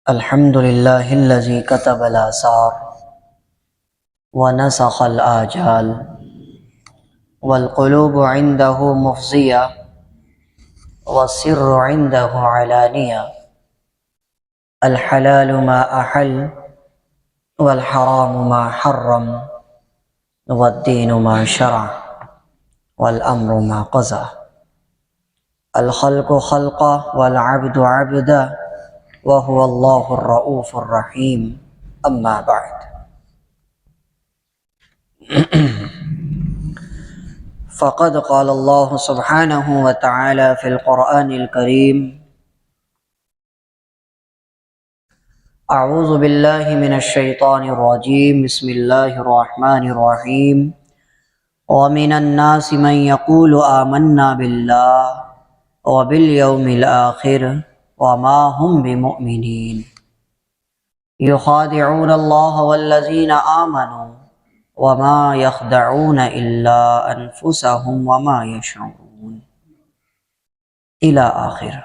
الحمد لله الذي كتب الآثار ونسخ الآجال والقلوب عنده مفزية والسر عنده علانية الحلال ما أحل والحرام ما حرم والدين ما شرع والأمر ما قضى الخلق خلقه والعبد عبده وهو الله الرؤوف الرحيم أما بعد فقد قال الله سبحانه وتعالى في القرآن الكريم أعوذ بالله من الشيطان الرجيم بسم الله الرحمن الرحيم ومن الناس من يقول آمنا بالله وباليوم الآخر وما هم بمؤمنين يخادعون الله والذين آمنوا وما يخدعون إلا أنفسهم وما يشعرون إلى آخر.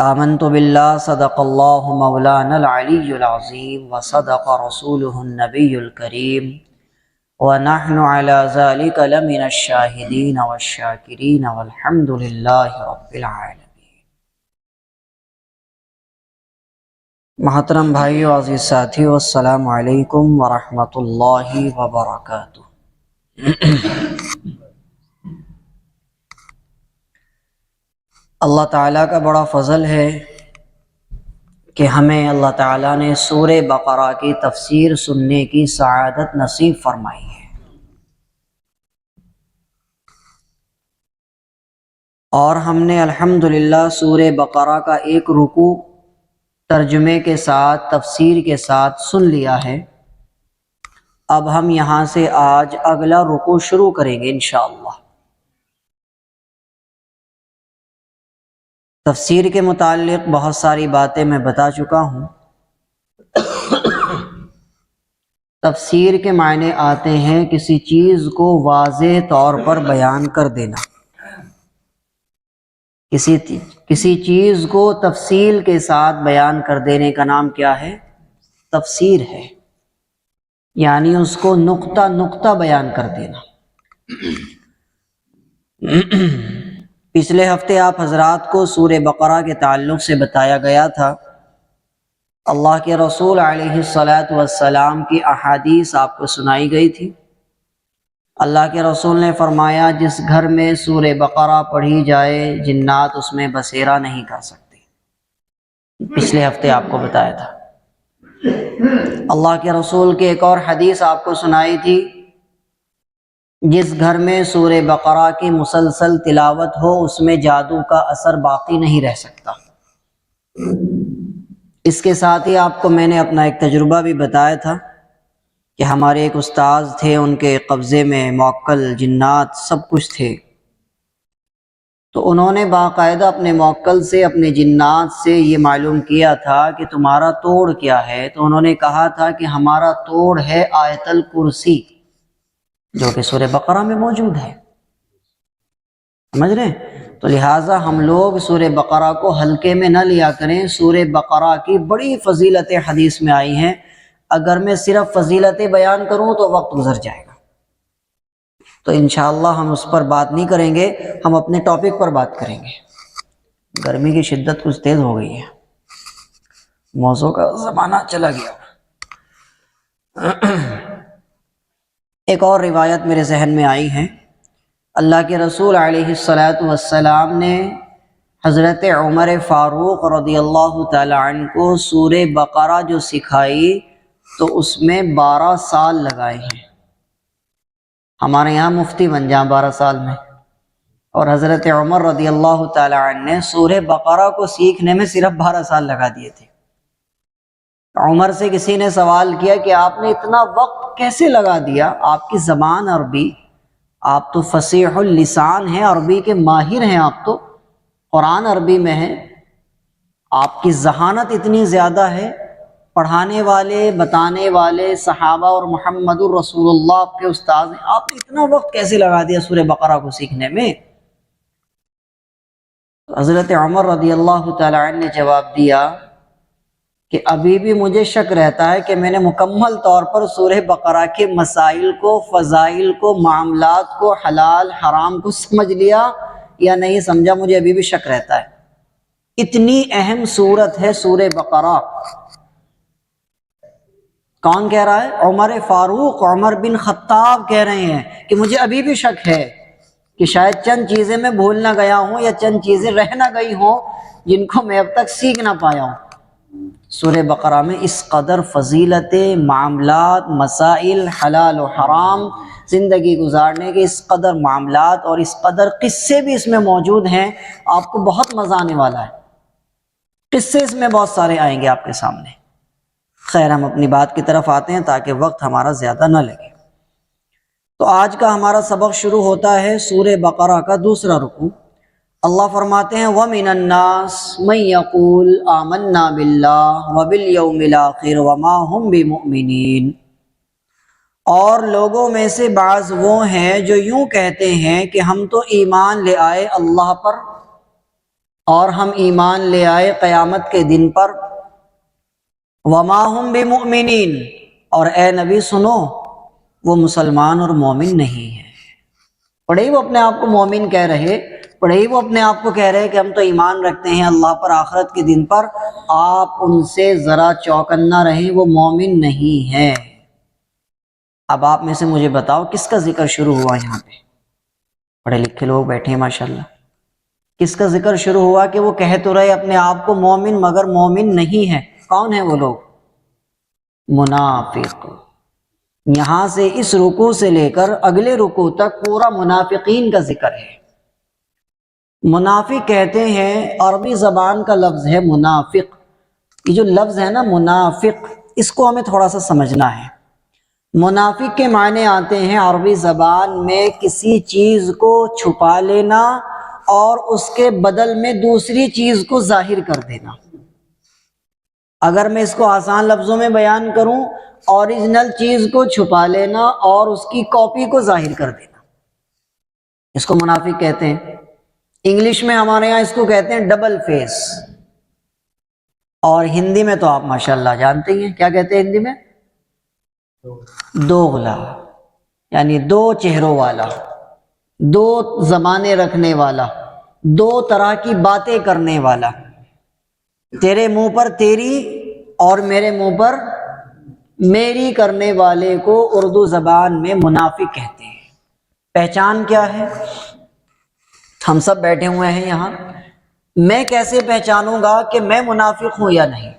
آمنت بالله صدق الله مولانا العلي العظيم وصدق رسوله النبي الكريم ونحن على ذلك لمن الشاهدين والشاكرين والحمد لله رب العالمين. محترم بھائیو، عزیز ساتھیو، السلام علیکم ورحمۃ اللہ وبرکاتہ۔ اللہ تعالیٰ کا بڑا فضل ہے کہ ہمیں اللہ تعالیٰ نے سورہ بقرہ کی تفسیر سننے کی سعادت نصیب فرمائی ہے، اور ہم نے الحمدللہ سورہ بقرہ کا ایک رکوع ترجمے کے ساتھ تفسیر کے ساتھ سن لیا ہے۔ اب ہم یہاں سے آج اگلا رکوع شروع کریں گے انشاءاللہ۔ تفسیر کے متعلق بہت ساری باتیں میں بتا چکا ہوں۔ تفسیر کے معنی آتے ہیں کسی چیز کو واضح طور پر بیان کر دینا، کسی چیز کو تفصیل کے ساتھ بیان کر دینے کا نام کیا ہے؟ تفسیر ہے، یعنی اس کو نقطہ نقطہ بیان کر دینا۔ پچھلے ہفتے آپ حضرات کو سورہ بقرہ کے تعلق سے بتایا گیا تھا، اللہ کے رسول علیہ الصلاۃ والسلام کی احادیث آپ کو سنائی گئی تھی۔ اللہ کے رسول نے فرمایا جس گھر میں سورہ بقرہ پڑھی جائے جنات اس میں بسیرا نہیں کر سکتے۔ پچھلے ہفتے آپ کو بتایا تھا۔ اللہ کے رسول کی ایک اور حدیث آپ کو سنائی تھی، جس گھر میں سورہ بقرہ کی مسلسل تلاوت ہو اس میں جادو کا اثر باقی نہیں رہ سکتا۔ اس کے ساتھ ہی آپ کو میں نے اپنا ایک تجربہ بھی بتایا تھا کہ ہمارے ایک استاذ تھے، ان کے قبضے میں موکل جنات سب کچھ تھے، تو انہوں نے باقاعدہ اپنے موکل سے اپنے جنات سے یہ معلوم کیا تھا کہ تمہارا توڑ کیا ہے، تو انہوں نے کہا تھا کہ ہمارا توڑ ہے آیت الکرسی، جو کہ سورہ بقرہ میں موجود ہے۔ سمجھ رہے ہیں؟ تو لہٰذا ہم لوگ سورہ بقرہ کو ہلکے میں نہ لیا کریں۔ سورہ بقرہ کی بڑی فضیلتیں حدیث میں آئی ہیں، اگر میں صرف فضیلتیں بیان کروں تو وقت گزر جائے گا، تو انشاءاللہ ہم اس پر بات نہیں کریں گے، ہم اپنے ٹاپک پر بات کریں گے۔ گرمی کی شدت کچھ تیز ہو گئی ہے، موضوع کا زمانہ چلا گیا۔ ایک اور روایت میرے ذہن میں آئی ہے، اللہ کے رسول علیہ الصلاۃ والسلام نے حضرت عمر فاروق رضی اللہ تعالی عنہ کو سورہ بقرہ جو سکھائی تو اس میں 12 سال لگائے ہیں۔ ہمارے یہاں مفتی بن جائیں 12 سال میں، اور حضرت عمر رضی اللہ تعالی عنہ نے سورہ بقرہ کو سیکھنے میں صرف 12 سال لگا دیے تھے۔ عمر سے کسی نے سوال کیا کہ آپ نے اتنا وقت کیسے لگا دیا؟ آپ کی زبان عربی، آپ تو فصیح اللسان ہیں، عربی کے ماہر ہیں، آپ تو قرآن عربی میں ہے، آپ کی ذہانت اتنی زیادہ ہے، پڑھانے والے بتانے والے صحابہ اور محمد الرسول اللہ آپ کے استاد ہیں، آپ نے اتنا وقت کیسے لگا دیا سورہ بقرہ کو سیکھنے میں؟ حضرت عمر رضی اللہ تعالی عنہ نے جواب دیا کہ ابھی بھی مجھے شک رہتا ہے کہ میں نے مکمل طور پر سورہ بقرہ کے مسائل کو، فضائل کو، معاملات کو، حلال حرام کو سمجھ لیا یا نہیں سمجھا، مجھے ابھی بھی شک رہتا ہے۔ اتنی اہم سورت ہے سورہ بقرہ۔ کون کہہ رہا ہے؟ عمر فاروق، عمر بن خطاب کہہ رہے ہیں کہ مجھے ابھی بھی شک ہے کہ شاید چند چیزیں میں بھول نہ گیا ہوں یا چند چیزیں رہ نہ گئی ہوں جن کو میں اب تک سیکھ نہ پایا ہوں۔ سورہ بقرہ میں اس قدر فضیلت، معاملات، مسائل، حلال و حرام، زندگی گزارنے کے اس قدر معاملات اور اس قدر قصے بھی اس میں موجود ہیں، آپ کو بہت مزہ آنے والا ہے۔ قصے اس میں بہت سارے آئیں گے آپ کے سامنے۔ خیر، ہم اپنی بات کی طرف آتے ہیں تاکہ وقت ہمارا زیادہ نہ لگے۔ تو آج کا ہمارا سبق شروع ہوتا ہے سورہ بقرہ کا دوسرا رکوع۔ اللہ فرماتے ہیں وَمِنَ النَّاسِ مَن يَقُولُ آمَنَّا بِاللَّهِ وَبِالْيَوْمِ الْآخِرِ وَمَا هُمْ بِمُؤْمِنِينَ، اور لوگوں میں سے بعض وہ ہیں جو یوں کہتے ہیں کہ ہم تو ایمان لے آئے اللہ پر اور ہم ایمان لے آئے قیامت کے دن پر، وَمَا هُمْ بِمُؤْمِنِينَ، اور اے نبی سنو وہ مسلمان اور مومن نہیں ہیں۔ پڑھے ہی وہ اپنے آپ کو مومن کہہ رہے، پڑھے ہی وہ اپنے آپ کو کہہ رہے کہ ہم تو ایمان رکھتے ہیں اللہ پر، آخرت کے دن پر، آپ ان سے ذرا چوکنا رہیں، وہ مومن نہیں ہیں۔ اب آپ میں سے مجھے بتاؤ کس کا ذکر شروع ہوا یہاں پہ؟ پڑھے لکھے لوگ بیٹھے ہیں ماشاءاللہ۔ کس کا ذکر شروع ہوا کہ وہ کہہ تو رہے اپنے آپ کو مومن مگر مومن نہیں ہے؟ کون ہیں وہ لوگ؟ منافق۔ یہاں سے اس رکوع سے لے کر اگلے رکوع تک پورا منافقین کا ذکر ہے۔ منافق کہتے ہیں، عربی زبان کا لفظ ہے منافق۔ یہ جو لفظ ہے نا منافق، اس کو ہمیں تھوڑا سا سمجھنا ہے۔ منافق کے معنی آتے ہیں عربی زبان میں کسی چیز کو چھپا لینا اور اس کے بدل میں دوسری چیز کو ظاہر کر دینا۔ اگر میں اس کو آسان لفظوں میں بیان کروں، اوریجنل چیز کو چھپا لینا اور اس کی کاپی کو ظاہر کر دینا، اس کو منافق کہتے ہیں۔ انگلش میں ہمارے یہاں اس کو کہتے ہیں ڈبل فیس، اور ہندی میں تو آپ ماشاءاللہ جانتے ہی ہیں کیا کہتے ہیں ہندی میں؟ دوغلا، یعنی دو چہروں والا، دو زبانیں رکھنے والا، دو طرح کی باتیں کرنے والا۔ تیرے منہ پر تیری اور میرے منہ پر میری کرنے والے کو اردو زبان میں منافق کہتے ہیں۔ پہچان کیا ہے؟ ہم سب بیٹھے ہوئے ہیں یہاں، میں کیسے پہچانوں گا کہ میں منافق ہوں یا نہیں؟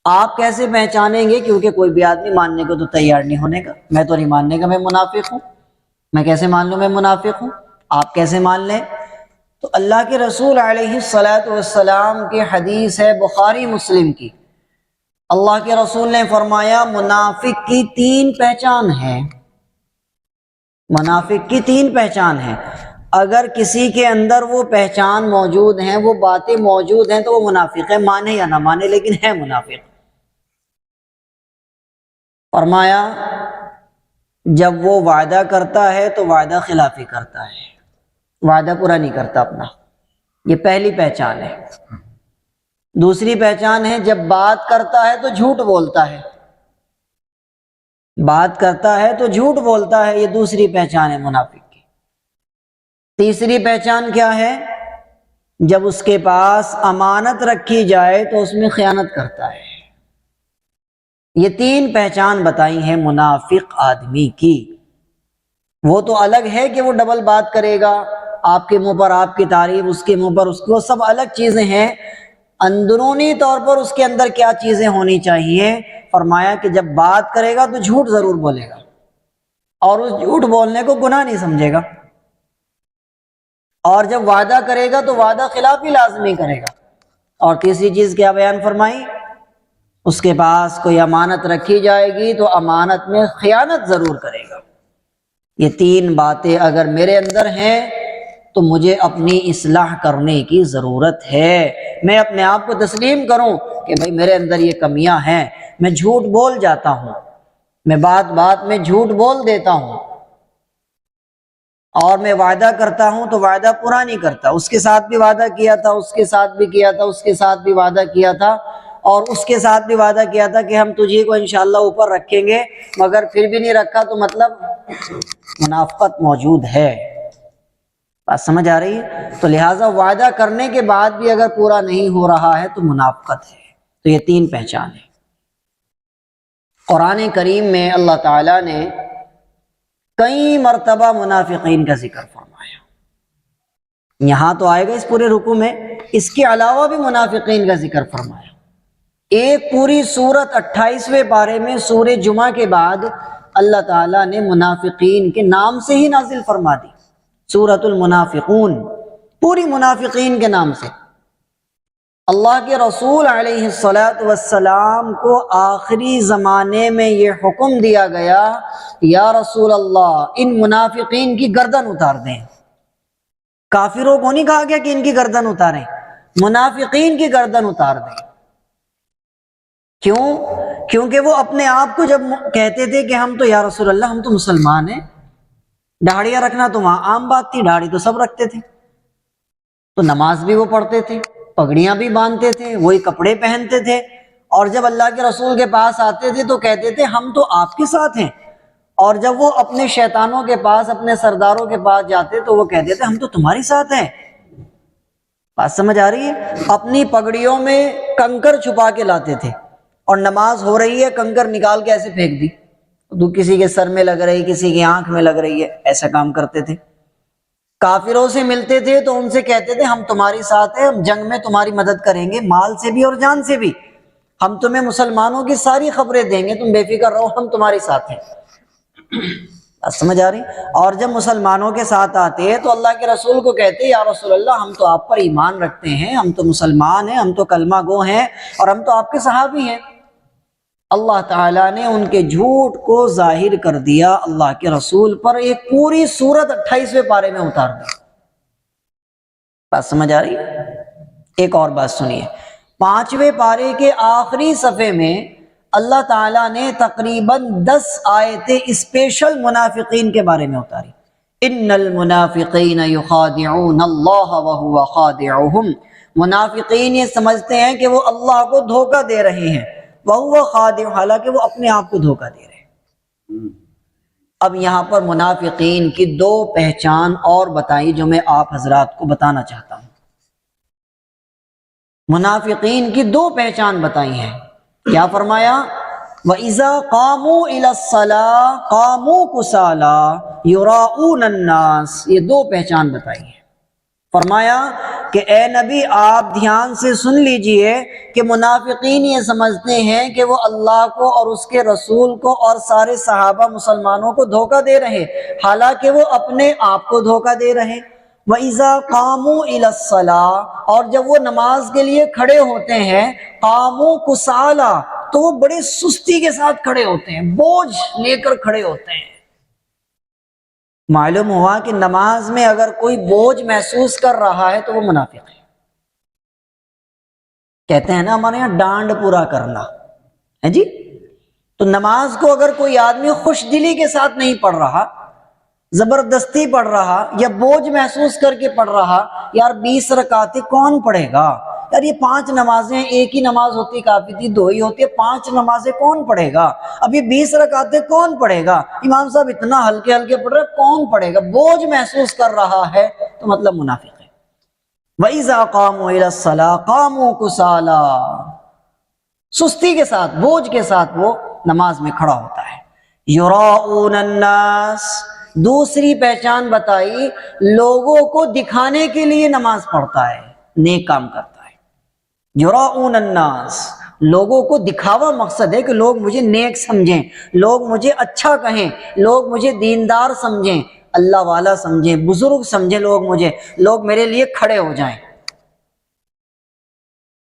آپ کیسے پہچانیں گے؟ کیونکہ کوئی بھی آدمی ماننے کو تو تیار نہیں ہونے کا، میں تو نہیں ماننے کا میں منافق ہوں۔ میں کیسے مان لوں میں منافق ہوں؟ آپ کیسے مان لیں؟ تو اللہ کے رسول علیہ الصلاۃ والسلام کی حدیث ہے بخاری مسلم کی، اللہ کے رسول نے فرمایا منافق کی 3 پہچان ہے۔ منافق کی 3 پہچان ہے۔ اگر کسی کے اندر وہ پہچان موجود ہیں، وہ باتیں موجود ہیں، تو وہ منافق ہے، مانے یا نہ مانے لیکن ہے منافق۔ فرمایا جب وہ وعدہ کرتا ہے تو وعدہ خلافی کرتا ہے، وعدہ پورا نہیں کرتا اپنا، یہ پہلی پہچان ہے۔ دوسری پہچان ہے جب بات کرتا ہے تو جھوٹ بولتا ہے، بات کرتا ہے تو جھوٹ بولتا ہے، یہ دوسری پہچان ہے منافق کی۔ تیسری پہچان کیا ہے؟ جب اس کے پاس امانت رکھی جائے تو اس میں خیانت کرتا ہے۔ یہ 3 پہچان بتائی ہیں منافق آدمی کی۔ وہ تو الگ ہے کہ وہ ڈبل بات کرے گا، آپ کے منہ پر آپ کی تعریف، اس کے منہ پر اس کو، سب الگ چیزیں ہیں۔ اندرونی طور پر اس کے اندر کیا چیزیں ہونی چاہیے؟ فرمایا کہ جب بات کرے گا تو جھوٹ ضرور بولے گا، اور اس جھوٹ بولنے کو گناہ نہیں سمجھے گا، اور جب وعدہ کرے گا تو وعدہ خلافی لازمی کرے گا۔ اور تیسری چیز کیا بیان فرمائی؟ اس کے پاس کوئی امانت رکھی جائے گی تو امانت میں خیانت ضرور کرے گا۔ یہ 3 باتیں اگر میرے اندر ہیں تو مجھے اپنی اصلاح کرنے کی ضرورت ہے۔ میں اپنے آپ کو تسلیم کروں کہ بھئی میرے اندر یہ کمیاں ہیں، میں جھوٹ بول جاتا ہوں، میں بات بات میں جھوٹ بول دیتا ہوں، اور میں وعدہ کرتا ہوں تو وعدہ پورا نہیں کرتا۔ اس کے ساتھ بھی وعدہ کیا تھا، اس کے ساتھ بھی کیا تھا، اس کے ساتھ بھی وعدہ کیا تھا، اور اس کے ساتھ بھی وعدہ کیا تھا کہ ہم تجھے کو انشاءاللہ اوپر رکھیں گے، مگر پھر بھی نہیں رکھا، تو مطلب منافقت موجود ہے۔ بات سمجھ آ رہی ہے؟ تو لہٰذا وعدہ کرنے کے بعد بھی اگر پورا نہیں ہو رہا ہے تو منافقت ہے۔ تو یہ 3 پہچان ہے۔ قرآن کریم میں اللہ تعالیٰ نے کئی مرتبہ منافقین کا ذکر فرمایا، یہاں تو آئے گا اس پورے رکوع میں، اس کے علاوہ بھی منافقین کا ذکر فرمایا۔ ایک پوری سورت 28ویں پارے میں سورہ جمعہ کے بعد اللہ تعالیٰ نے منافقین کے نام سے ہی نازل فرما دی، سورۃ المنافقون، پوری منافقین کے نام سے۔ اللہ کے رسول علیہ السلام کو آخری زمانے میں یہ حکم دیا گیا، یا رسول اللہ ان منافقین کی گردن اتار دیں۔ کافروں کو نہیں کہا گیا کہ ان کی گردن اتاریں، منافقین کی گردن اتار دیں۔ کیوں؟ کیونکہ وہ اپنے آپ کو جب کہتے تھے کہ ہم تو یا رسول اللہ ہم تو مسلمان ہیں، داڑھیاں رکھنا تو وہاں عام بات تھی، داڑھی تو سب رکھتے تھے، تو نماز بھی وہ پڑھتے تھے، پگڑیاں بھی باندھتے تھے، وہی کپڑے پہنتے تھے، اور جب اللہ کے رسول کے پاس آتے تھے تو کہتے تھے ہم تو آپ کے ساتھ ہیں، اور جب وہ اپنے شیطانوں کے پاس، اپنے سرداروں کے پاس جاتے تو وہ کہتے تھے ہم تو تمہاری ساتھ ہیں۔ بات سمجھ آ رہی ہے؟ اپنی پگڑیوں میں کنکر چھپا کے لاتے تھے، اور نماز ہو رہی ہے کنکر نکال کے ایسے پھینک دی، تو کسی کے سر میں لگ رہی، کسی کی آنکھ میں لگ رہی ہے، ایسا کام کرتے تھے۔ کافروں سے ملتے تھے تو ان سے کہتے تھے ہم تمہاری ساتھ ہیں، ہم جنگ میں تمہاری مدد کریں گے، مال سے بھی اور جان سے بھی، ہم تمہیں مسلمانوں کی ساری خبریں دیں گے، تم بے فکر رہو، ہم تمہاری ساتھ ہیں۔ سمجھ آ رہی؟ اور جب مسلمانوں کے ساتھ آتے تو اللہ کے رسول کو کہتے یا رسول اللہ ہم تو آپ پر ایمان رکھتے ہیں، ہم تو مسلمان ہیں، ہم تو کلمہ گو ہیں، اور ہم تو آپ کے صحابی ہیں۔ اللہ تعالیٰ نے ان کے جھوٹ کو ظاہر کر دیا، اللہ کے رسول پر ایک پوری سورت 28ویں پارے میں اتار دی۔ بات سمجھ آ رہی ہے؟ ایک اور بات سنیے، 5ویں پارے کے آخری صفحے میں اللہ تعالیٰ نے تقریباً 10 آیتیں اسپیشل منافقین کے بارے میں اتاری۔ ان المنافقین یخادعون اللہ وہو خادعہم، منافقین یہ سمجھتے ہیں کہ وہ اللہ کو دھوکہ دے رہے ہیں، وہو خادع، حالانکہ وہ اپنے آپ کو دھوکہ دے رہے ہیں۔ اب یہاں پر منافقین کی 2 پہچان اور بتائی جو میں آپ حضرات کو بتانا چاہتا ہوں۔ منافقین کی 2 پہچان بتائی ہیں۔ کیا فرمایا؟ وَإِذَا قَامُوا إِلَى الصَّلَاةِ قَامُوا كُسَالَىٰ يُرَاءُونَ النَّاسَ، یہ 2 پہچان بتائی ہیں۔ فرمایا کہ اے نبی آپ دھیان سے سن لیجئے کہ منافقین یہ سمجھتے ہیں کہ وہ اللہ کو اور اس کے رسول کو اور سارے صحابہ مسلمانوں کو دھوکہ دے رہے، حالانکہ وہ اپنے آپ کو دھوکہ دے رہے۔ وَإِذَا قَامُوا إِلَى الصَّلَاةِ، اور جب وہ نماز کے لیے کھڑے ہوتے ہیں، قَامُوا كُسَالَىٰ، تو وہ بڑے سستی کے ساتھ کھڑے ہوتے ہیں، بوجھ لے کر کھڑے ہوتے ہیں۔ معلوم ہوا کہ نماز میں اگر کوئی بوجھ محسوس کر رہا ہے تو وہ منافق ہے۔ کہتے ہیں نا ہمارے یہاں ڈانڈ پورا کرنا ہے جی، تو نماز کو اگر کوئی آدمی خوش دلی کے ساتھ نہیں پڑھ رہا، زبردستی پڑھ رہا یا بوجھ محسوس کر کے پڑھ رہا، یار 20 رکعتیں کون پڑھے گا، یار یہ 5 نمازیں، ایک ہی نماز ہوتی کافی تھی، 2 ہی ہوتی ہے، 5 نمازیں کون پڑھے گا، اب یہ 20 رکعتیں کون پڑھے گا، امام صاحب اتنا ہلکے ہلکے پڑھ رہے کون پڑھے گا، بوجھ محسوس کر رہا ہے تو مطلب منافق ہے۔ وَإِذَا قَامُوا إِلَى الصَّلَاةِ قَامُوا كُسَالَىٰ، سستی کے ساتھ، بوجھ کے ساتھ وہ نماز میں کھڑا ہوتا ہے۔ یُرَاءُونَ النَّاسَ، دوسری پہچان بتائی، لوگوں کو دکھانے کے لیے نماز پڑھتا ہے، نیک کام کرتا ہے۔ یُرَاءُونَ النَّاسَ، لوگوں کو دکھاوا مقصد ہے کہ لوگ مجھے نیک سمجھیں، لوگ مجھے اچھا کہیں، لوگ مجھے دیندار سمجھیں، اللہ والا سمجھیں، بزرگ سمجھیں، لوگ میرے لیے کھڑے ہو جائیں۔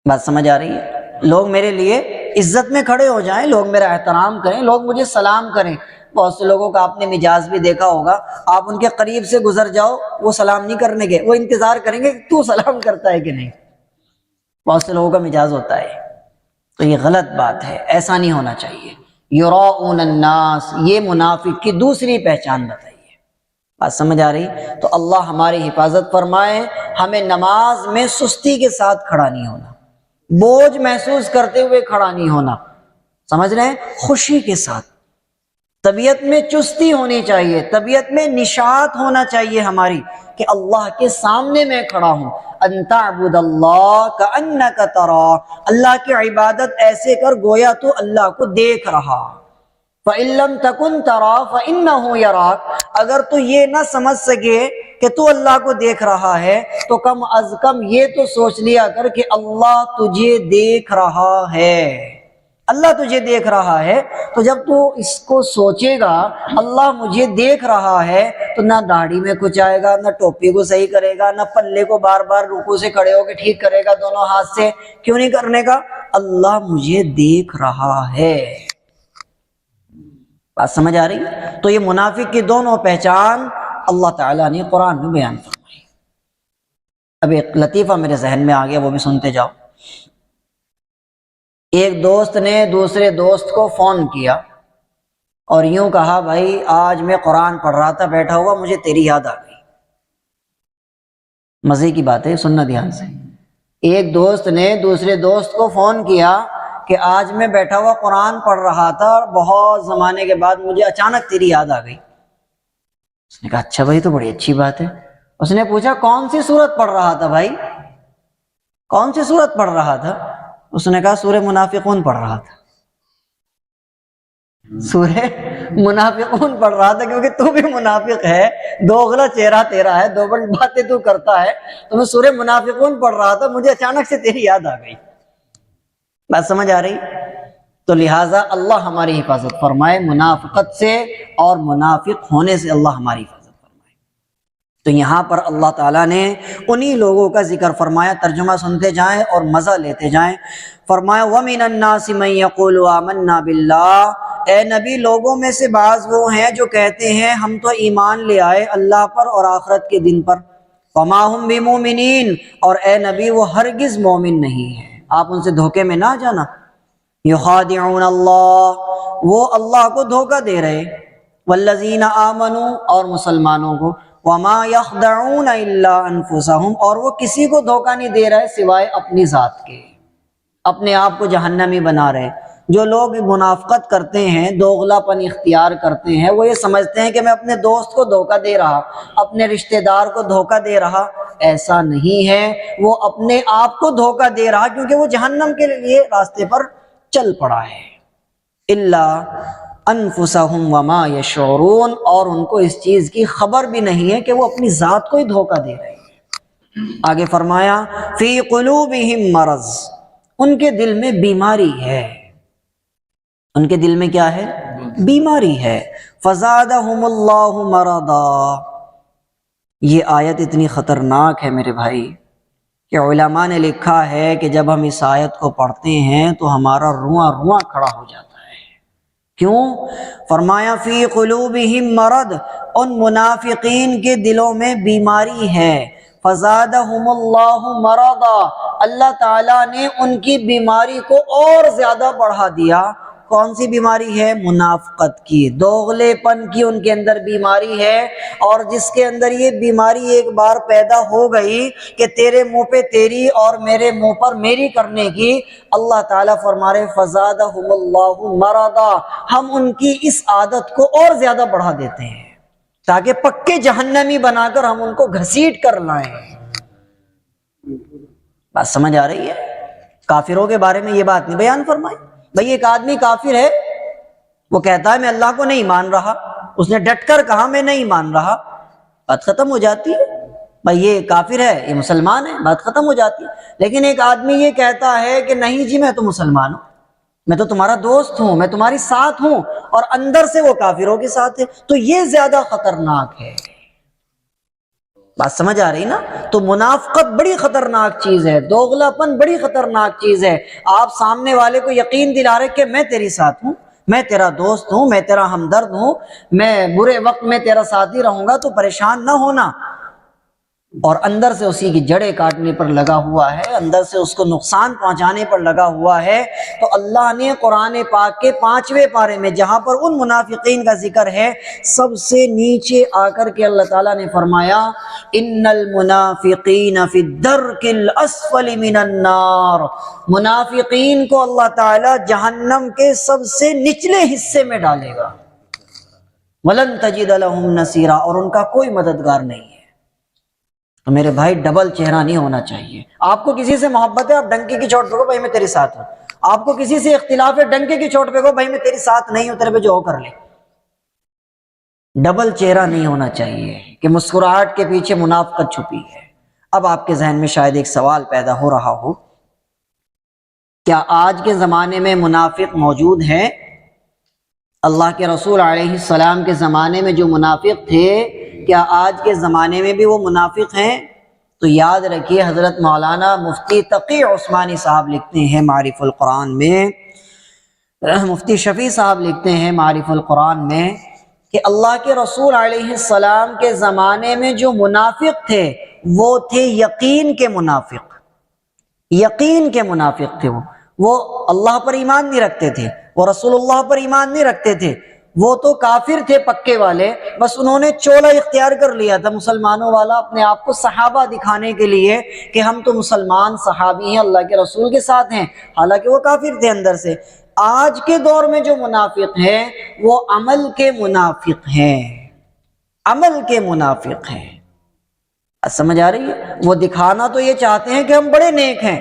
بات سمجھ آ رہی ہے؟ لوگ میرے لیے عزت میں کھڑے ہو جائیں، لوگ میرا احترام کریں، لوگ مجھے سلام کریں۔ بہت سے لوگوں کا آپ نے مجاز بھی دیکھا ہوگا، آپ ان کے قریب سے گزر جاؤ وہ سلام نہیں کرنے کے، وہ انتظار کریں گے کہ تو سلام کرتا ہے کہ نہیں۔ بہت سے لوگوں کا مجاز ہوتا ہے، تو یہ غلط بات ہے، ایسا نہیں ہونا چاہیے۔ یراؤن الناس، یہ منافق کی دوسری پہچان بتائیے۔ بات سمجھ آ رہی؟ تو اللہ ہماری حفاظت فرمائے، ہمیں نماز میں سستی کے ساتھ کھڑا نہیں ہونا، بوجھ محسوس کرتے ہوئے کھڑا نہیں ہونا، سمجھ رہے ہیں؟ خوشی کے ساتھ، طبیعت میں چستی ہونی چاہیے، طبیعت میں نشاط ہونا چاہیے ہماری کہ اللہ کے سامنے میں کھڑا ہوں۔ ان تعبد اللہ کأنک تراہ، اللہ کی عبادت ایسے کر گویا تو اللہ کو دیکھ رہا۔ فإن لم تکن تراہ فإنہ یراک، اگر تو یہ نہ سمجھ سکے کہ تو اللہ کو دیکھ رہا ہے تو کم از کم یہ تو سوچ لیا کر کہ اللہ تجھے دیکھ رہا ہے، اللہ تجھے دیکھ رہا ہے۔ تو جب تو اس کو سوچے گا اللہ مجھے دیکھ رہا ہے تو نہ داڑھی میں کچھ آئے گا، نہ ٹوپی کو صحیح کرے گا، نہ پلے کو بار بار رکوع سے کھڑے ہو کے ٹھیک کرے گا دونوں ہاتھ سے، کیوں نہیں کرنے کا؟ اللہ مجھے دیکھ رہا ہے۔ بات سمجھ آ رہی ہے؟ تو یہ منافق کی دونوں پہچان اللہ تعالیٰ نے قرآن میں بیان فرمائی۔ اب ایک لطیفہ میرے ذہن میں آ گیا، وہ بھی سنتے جاؤ۔ ایک دوست نے دوسرے دوست کو فون کیا اور یوں کہا، بھائی آج میں قرآن پڑھ رہا تھا بیٹھا ہوا، مجھے تیری یاد آ گئی۔ مزے کی بات ہے، سننا دھیان سے۔ ایک دوست نے دوسرے دوست کو فون کیا کہ آج میں بیٹھا ہوا قرآن پڑھ رہا تھا اور بہت زمانے کے بعد مجھے اچانک تیری یاد آ گئی۔ اس نے کہا اچھا بھائی، تو بڑی اچھی بات ہے۔ اس نے پوچھا کون سی سورت پڑھ رہا تھا بھائی، کون سی سورت پڑھ رہا تھا؟ اس نے کہا سورہ منافقون پڑھ رہا تھا۔ سورہ منافقون پڑھ رہا تھا کیونکہ تو بھی منافق ہے، دوغلا چہرہ تیرا ہے، دوبل باتیں تو کرتا ہے، تو میں سورہ منافقون پڑھ رہا تھا، مجھے اچانک سے تیری یاد آ گئی۔ بات سمجھ آ رہی؟ تو لہٰذا اللہ ہماری حفاظت فرمائے منافقت سے اور منافق ہونے سے، اللہ ہماری حفاظت فرمائے۔ تو یہاں پر اللہ تعالیٰ نے انہی لوگوں کا ذکر فرمایا، ترجمہ سنتے جائیں اور مزہ لیتے جائیں۔ فرمایا وَمِنَ النَّاسِ مَن يَقُولُ آمَنَّا بِاللَّهِ، اے نبی لوگوں میں سے بعض وہ ہیں جو کہتے ہیں ہم تو ایمان لے آئے اللہ پر اور آخرت کے دن پر، وَمَا هُم بِمُؤْمِنِينَ، اور اے نبی وہ ہرگز مومن نہیں ہیں، آپ ان سے دھوکے میں نہ جانا۔ یخادعون اللہ، وہ اللہ کو دھوکہ دے رہے، والذین آمنوا، اور مسلمانوں کو، وما یخدعون الا انفسہم، اور وہ کسی کو دھوکہ نہیں دے رہے سوائے اپنی ذات کے، اپنے آپ کو جہنمی بنا رہے۔ جو لوگ منافقت کرتے ہیں، دوغلا پن اختیار کرتے ہیں، وہ یہ سمجھتے ہیں کہ میں اپنے دوست کو دھوکہ دے رہا، اپنے رشتہ دار کو دھوکہ دے رہا۔ ایسا نہیں ہے، وہ اپنے آپ کو دھوکہ دے رہا کیونکہ وہ جہنم کے لیے راستے پر چل پڑا ہے۔ الا انفسہم وما یشعرون، اور ان کو اس چیز کی خبر بھی نہیں ہے کہ وہ اپنی ذات کو ہی دھوکہ دے رہے ہیں۔ آگے فرمایا فی قلوبہم مرض، ان کے دل میں بیماری ہے، ان کے دل میں کیا ہے؟ بیماری ہے۔ فزادہم اللہ مرضا، یہ آیت اتنی خطرناک ہے میرے بھائی کہ علماء نے لکھا ہے کہ جب ہم اس آیت کو پڑھتے ہیں تو ہمارا رواں رواں کھڑا ہو جاتا ہے۔ کیوں؟ فرمایا فی قلوبہم مرض، ان منافقین کے دلوں میں بیماری ہے۔ فزادہم اللہ مرضا، اللہ تعالیٰ نے ان کی بیماری کو اور زیادہ بڑھا دیا۔ کون سی بیماری ہے؟ منافقت کی، دوغلے پن کی ان کے اندر بیماری ہے۔ اور جس کے اندر یہ بیماری ایک بار پیدا ہو گئی کہ تیرے منہ پہ تیری اور میرے منہ پر میری کرنے کی، اللہ تعالیٰ فرما رہے فزادہم اللہ مرضا، ہم ان کی اس عادت کو اور زیادہ بڑھا دیتے ہیں تاکہ پکے جہنمی بنا کر ہم ان کو گھسیٹ کر لائیں۔ بات سمجھ آ رہی ہے؟ کافروں کے بارے میں یہ بات نہیں بیان فرمائی۔ بھئی ایک آدمی کافر ہے، وہ کہتا ہے میں اللہ کو نہیں مان رہا، اس نے ڈٹ کر کہا میں نہیں مان رہا، بات ختم ہو جاتی ہے۔ بھئی یہ کافر ہے، یہ مسلمان ہے، بات ختم ہو جاتی ہے۔ لیکن ایک آدمی یہ کہتا ہے کہ نہیں جی میں تو مسلمان ہوں، میں تو تمہارا دوست ہوں، میں تمہاری ساتھ ہوں، اور اندر سے وہ کافروں کے ساتھ ہے، تو یہ زیادہ خطرناک ہے۔ بات سمجھ آ رہی نا؟ تو منافقت بڑی خطرناک چیز ہے، دوغلا پن بڑی خطرناک چیز ہے۔ آپ سامنے والے کو یقین دلا رہے کہ میں تیری ساتھ ہوں، میں تیرا دوست ہوں، میں تیرا ہمدرد ہوں، میں برے وقت میں تیرا ساتھی رہوں گا، تو پریشان نہ ہونا۔ اور اندر سے اسی کی جڑیں کاٹنے پر لگا ہوا ہے، اندر سے اس کو نقصان پہنچانے پر لگا ہوا ہے، تو اللہ نے قرآن پاک کے 5ویں پارے میں جہاں پر ان منافقین کا ذکر ہے، سب سے نیچے آ کر کے اللہ تعالیٰ نے فرمایا ان المنافقین فی الدرک الاسفل من النار، منافقین کو اللہ تعالیٰ جہنم کے سب سے نچلے حصے میں ڈالے گا، ولن تجد لہم نصیرا، اور ان کا کوئی مددگار نہیں ہے۔ تو میرے بھائی ڈبل چہرہ نہیں ہونا چاہیے۔ آپ کو کسی سے محبت ہے، آپ ڈنکے کی چوٹ پہ کہو بھائی میں تیرے ساتھ ہوں، آپ کو کسی سے اختلاف ہے، ڈنکے کی چوٹ پہ کہو بھائی میں تیرے ساتھ نہیں ہوں، تیرے پہ جو ہو کر لے۔ ڈبل چہرہ نہیں ہونا چاہیے کہ مسکراہٹ کے پیچھے منافقت چھپی ہے۔ اب آپ کے ذہن میں شاید ایک سوال پیدا ہو رہا ہو، کیا آج کے زمانے میں منافق موجود ہیں؟ اللہ کے رسول علیہ السلام کے زمانے میں جو منافق تھے، کیا آج کے زمانے میں بھی وہ منافق ہیں؟ تو یاد رکھیے، حضرت مولانا مفتی تقی عثمانی صاحب لکھتے ہیں معارف القرآن میں، مفتی شفیع صاحب لکھتے ہیں معارف القرآن میں کہ اللہ کے رسول علیہ السلام کے زمانے میں جو منافق تھے وہ تھے یقین کے منافق، یقین کے منافق تھے۔ وہ اللہ پر ایمان نہیں رکھتے تھے، وہ رسول اللہ پر ایمان نہیں رکھتے تھے، وہ تو کافر تھے پکے والے، بس انہوں نے چولہ اختیار کر لیا تھا مسلمانوں والا، اپنے آپ کو صحابہ دکھانے کے لیے کہ ہم تو مسلمان صحابی ہیں، اللہ کے رسول کے ساتھ ہیں، حالانکہ وہ کافر تھے اندر سے۔ آج کے دور میں جو منافق ہیں وہ عمل کے منافق ہیں، عمل کے منافق ہیں۔ سمجھ آ رہی ہے؟ وہ دکھانا تو یہ چاہتے ہیں کہ ہم بڑے نیک ہیں،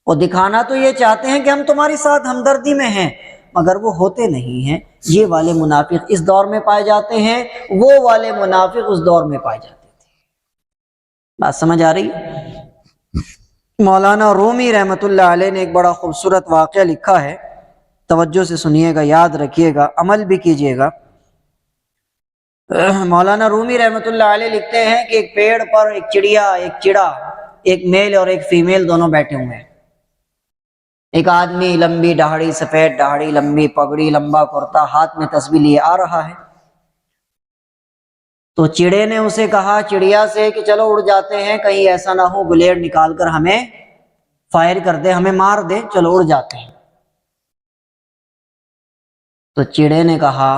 وہ دکھانا تو یہ چاہتے ہیں کہ ہم تمہاری ساتھ ہمدردی میں ہیں، مگر وہ ہوتے نہیں ہیں۔ یہ والے منافق اس دور میں پائے جاتے ہیں، وہ والے منافق اس دور میں پائے جاتے تھے۔ بات سمجھ آ رہی ہے؟ مولانا رومی رحمۃ اللہ علیہ نے ایک بڑا خوبصورت واقعہ لکھا ہے، توجہ سے سنیے گا، یاد رکھیے گا، عمل بھی کیجیے گا۔ مولانا رومی رحمۃ اللہ علیہ لکھتے ہیں کہ ایک پیڑ پر ایک چڑا، ایک میل اور ایک فیمیل دونوں بیٹھے ہوئے ہیں۔ ایک آدمی لمبی داڑھی، سفید داڑھی، لمبی پگڑی، لمبا کرتا، ہاتھ میں تسبیح لیے آ رہا ہے۔ تو چڑے نے اسے کہا، چڑیا سے، کہ چلو اڑ جاتے ہیں، کہیں ایسا نہ ہو بلیڈ نکال کر ہمیں فائر کر دے، ہمیں مار دے، چلو اڑ جاتے ہیں۔ تو چڑے نے کہا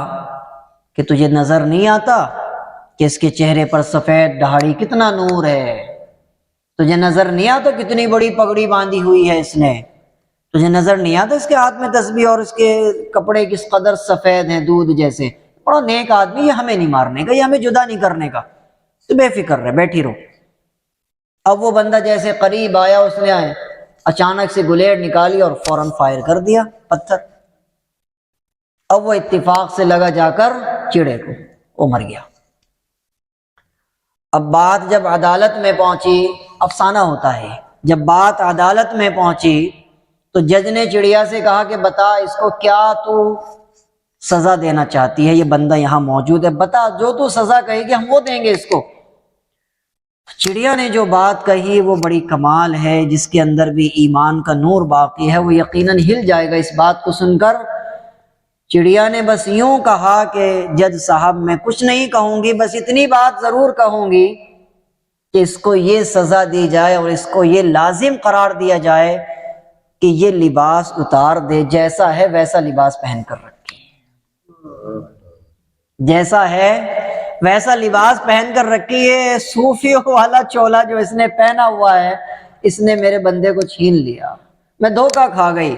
کہ تجھے نظر نہیں آتا کہ اس کے چہرے پر سفید داڑھی کتنا نور ہے؟ تجھے نظر نہیں آتا کتنی بڑی پگڑی باندھی ہوئی ہے اس نے؟ تجھے نظر نہیں آتا اس کے ہاتھ میں تسبیح اور اس کے کپڑے کس قدر سفید ہیں دودھ جیسے؟ بڑا نیک آدمی، یہ ہمیں نہیں مارنے کا، یہ ہمیں جدا نہیں کرنے کا، تو بے فکر رہے، بیٹھی رہو۔ اب وہ بندہ جیسے قریب آیا، اس نے اچانک سے گلیڈ نکالی اور فوراً فائر کر دیا پتھر۔ اب وہ اتفاق سے لگا جا کر چڑے کو، وہ مر گیا۔ اب بات جب عدالت میں پہنچی، افسانہ ہوتا ہے، جب بات عدالت میں پہنچی تو جج نے چڑیا سے کہا کہ بتا اس کو کیا تو سزا دینا چاہتی ہے، یہ بندہ یہاں موجود ہے، بتا، جو تو سزا کہے گی ہم وہ دیں گے اس کو۔ چڑیا نے جو بات کہی وہ بڑی کمال ہے، جس کے اندر بھی ایمان کا نور باقی ہے وہ یقیناً ہل جائے گا اس بات کو سن کر۔ چڑیا نے بس یوں کہا کہ جج صاحب میں کچھ نہیں کہوں گی، بس اتنی بات ضرور کہوں گی کہ اس کو یہ سزا دی جائے اور اس کو یہ لازم قرار دیا جائے کہ یہ لباس اتار دے، جیسا ہے ویسا لباس پہن کر رکھے، جیسا ہے ویسا لباس پہن کر رکھی ہے۔ صوفیوں والا چولا جو اس نے پہنا ہوا ہے، اس نے میرے بندے کو چھین لیا، میں دھوکہ کھا گئی،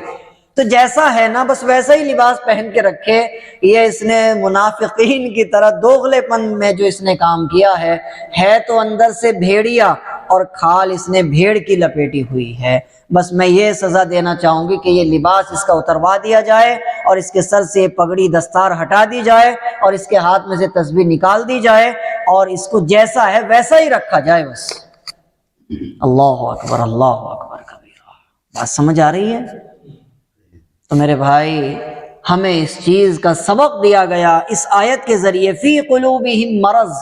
تو جیسا ہے نا بس ویسا ہی لباس پہن کے رکھے۔ یہ اس نے منافقین کی طرح دوغلے پن میں جو اس نے کام کیا ہے تو اندر سے بھیڑیا اور کھال اس نے بھیڑ کی لپیٹی ہوئی ہے۔ بس میں یہ سزا دینا چاہوں گی کہ یہ لباس اس کا اتروا دیا جائے اور اس کے سر سے پگڑی دستار ہٹا دی جائے اور اس کے ہاتھ میں سے تسبیح نکال دی جائے اور اس کو جیسا ہے ویسا ہی رکھا جائے بس۔ اللہ اکبر، اللہ اکبر کبیرہ۔ بات سمجھ آ رہی ہے؟ تو میرے بھائی، ہمیں اس چیز کا سبق دیا گیا اس آیت کے ذریعے، فی قلوبہم مرض،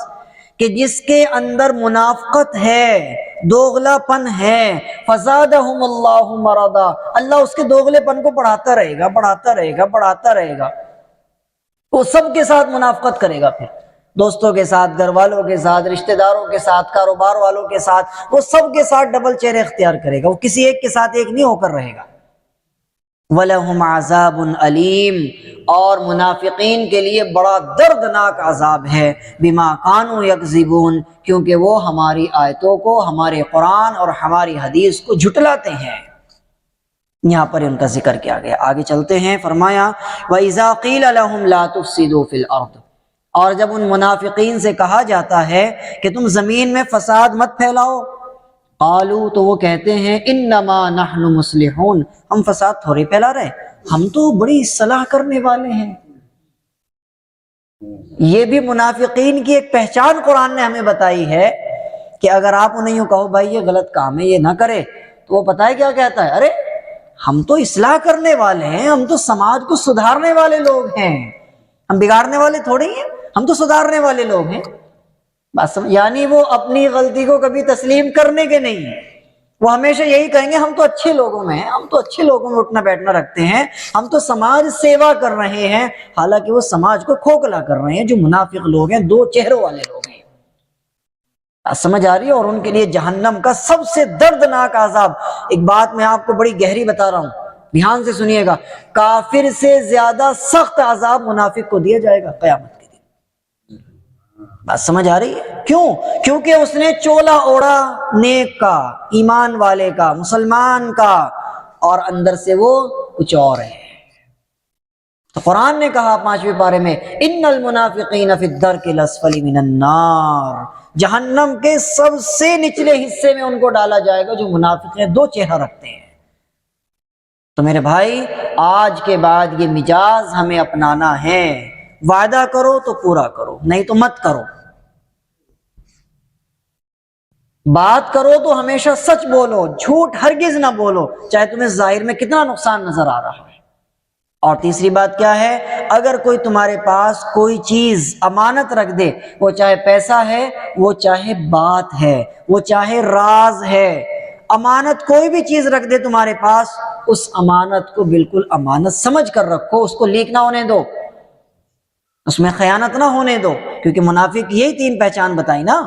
کہ جس کے اندر منافقت ہے، دوغلا پن ہے، فزادہم اللہ مرضا، اللہ اس کے دوغلے پن کو بڑھاتا رہے گا، بڑھاتا رہے گا، بڑھاتا رہے گا، وہ سب کے ساتھ منافقت کرے گا، پھر دوستوں کے ساتھ، گھر والوں کے ساتھ، رشتہ داروں کے ساتھ، کاروبار والوں کے ساتھ، وہ سب کے ساتھ ڈبل چہرے اختیار کرے گا، وہ کسی ایک کے ساتھ ایک نہیں ہو کر رہے گا۔ وَلَهُمْ عَذَابٌ أَلِيمٌ، اور منافقین کے لیے بڑا دردناک عذاب ہے، بِمَا كَانُوا يَكْذِبُونَ، کیونکہ وہ ہماری آیتوں کو، ہمارے قرآن اور ہماری حدیث کو جھٹلاتے ہیں۔ یہاں پر ان کا ذکر کیا گیا۔ آگے چلتے ہیں، فرمایا وَإِذَا قِيلَ لَهُمْ لَا تُفْسِدُوا فِي الْأَرْضِ، اور جب ان منافقین سے کہا جاتا ہے کہ تم زمین میں فساد مت پھیلاؤ، قالوا، تو وہ کہتے ہیں انما نحن مصلحون، ہم فساد تھوڑے پھیلا رہے، ہم تو بڑی اصلاح کرنے والے ہیں۔ یہ بھی منافقین کی ایک پہچان قرآن نے ہمیں بتائی ہے کہ اگر آپ انہیں یوں کہو بھائی یہ غلط کام ہے، یہ نہ کرے، تو وہ پتہ ہے کیا کہتا ہے، ارے ہم تو اصلاح کرنے والے ہیں، ہم تو سماج کو سدھارنے والے لوگ ہیں، ہم بگاڑنے والے تھوڑے ہیں، ہم تو سدھارنے والے لوگ ہیں۔ بس یعنی وہ اپنی غلطی کو کبھی تسلیم کرنے کے نہیں ہیں، وہ ہمیشہ یہی کہیں گے ہم تو اچھے لوگوں میں ہیں، ہم تو اچھے لوگوں میں اٹھنا بیٹھنا رکھتے ہیں، ہم تو سماج سیوا کر رہے ہیں، حالانکہ وہ سماج کو کھوکھلا کر رہے ہیں۔ جو منافق لوگ ہیں دو چہروں والے لوگ ہیں، سمجھ آ رہی ہے؟ اور ان کے لیے جہنم کا سب سے دردناک عذاب، ایک بات میں آپ کو بڑی گہری بتا رہا ہوں، دھیان سے سنیے گا، کافر سے زیادہ سخت عذاب منافق کو دیا جائے گا قیامت کے دن۔ بات سمجھ آ رہی ہے؟ کیوں؟ کیونکہ اس نے چولا اوڑا نیک کا، ایمان والے کا، مسلمان کا، اور اندر سے وہ کچھ اور ہے۔ تو قرآن نے کہا 5ویں پارے میں ان المنافقین فی الدرک الاسفل من النار، جہنم کے سب سے نچلے حصے میں ان کو ڈالا جائے گا جو منافق ہیں، دو چہرہ رکھتے ہیں۔ تو میرے بھائی آج کے بعد یہ مجاز ہمیں اپنانا ہے، وعدہ کرو تو پورا کرو، نہیں تو مت کرو، بات کرو تو ہمیشہ سچ بولو، جھوٹ ہرگز نہ بولو، چاہے تمہیں ظاہر میں کتنا نقصان نظر آ رہا ہے۔ اور تیسری بات کیا ہے، اگر کوئی تمہارے پاس کوئی چیز امانت رکھ دے، وہ چاہے پیسہ ہے، وہ چاہے بات ہے، وہ چاہے راز ہے، امانت کوئی بھی چیز رکھ دے تمہارے پاس، اس امانت کو بالکل امانت سمجھ کر رکھو، اس کو لیک نہ ہونے دو، اس میں خیانت نہ ہونے دو، کیونکہ منافق یہی 3 پہچان بتائی نا